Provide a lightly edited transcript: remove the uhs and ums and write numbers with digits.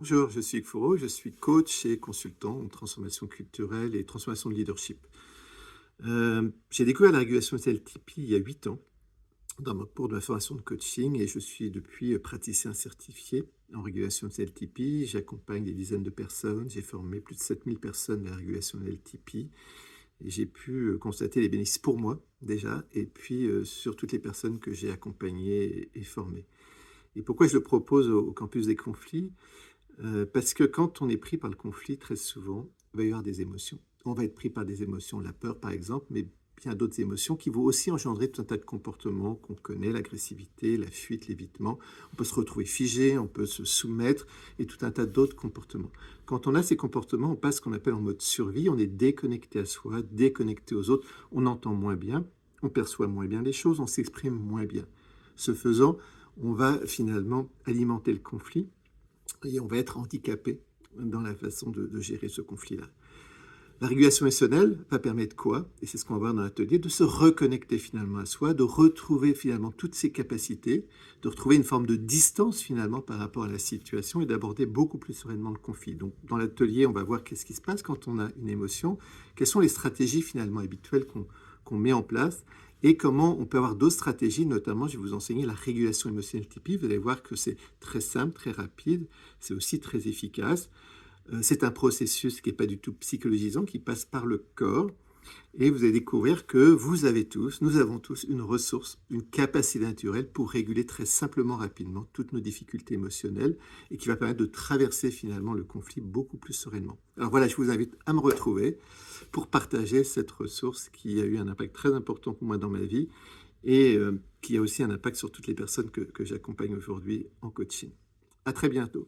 Bonjour, je suis Fouro, je suis coach et consultant en transformation culturelle et transformation de leadership. J'ai découvert la régulation SLTP il y a 8 ans dans mon cours de ma formation de coaching et je suis depuis praticien certifié en régulation SLTP. J'accompagne des dizaines de personnes, j'ai formé plus de 7000 personnes à la régulation LTP et j'ai pu constater les bénéfices pour moi déjà et puis sur toutes les personnes que j'ai accompagnées et formées. Et pourquoi je le propose au campus des conflits? Parce que quand on est pris par le conflit, très souvent, il va y avoir des émotions. On va être pris par des émotions, la peur par exemple, mais bien d'autres émotions qui vont aussi engendrer tout un tas de comportements qu'on connaît, l'agressivité, la fuite, l'évitement. On peut se retrouver figé, on peut se soumettre et tout un tas d'autres comportements. Quand on a ces comportements, on passe ce qu'on appelle en mode survie, on est déconnecté à soi, déconnecté aux autres, on entend moins bien, on perçoit moins bien les choses, on s'exprime moins bien. Ce faisant, on va finalement alimenter le conflit et on va être handicapé dans la façon de gérer ce conflit-là. La régulation émotionnelle va permettre quoi? Et c'est ce qu'on va voir dans l'atelier, de se reconnecter finalement à soi, de retrouver finalement toutes ses capacités, de retrouver une forme de distance finalement par rapport à la situation et d'aborder beaucoup plus sereinement le conflit. Donc dans l'atelier, on va voir qu'est-ce qui se passe quand on a une émotion, quelles sont les stratégies finalement habituelles qu'on met en place et comment on peut avoir d'autres stratégies, notamment je vais vous enseigner la régulation émotionnelle typique. Vous allez voir que c'est très simple, très rapide, c'est aussi très efficace. C'est un processus qui n'est pas du tout psychologisant, qui passe par le corps. Et vous allez découvrir que vous avez tous, nous avons tous une ressource, une capacité naturelle pour réguler très simplement, rapidement, toutes nos difficultés émotionnelles et qui va permettre de traverser finalement le conflit beaucoup plus sereinement. Alors voilà, je vous invite à me retrouver pour partager cette ressource qui a eu un impact très important pour moi dans ma vie et qui a aussi un impact sur toutes les personnes que j'accompagne aujourd'hui en coaching. À très bientôt.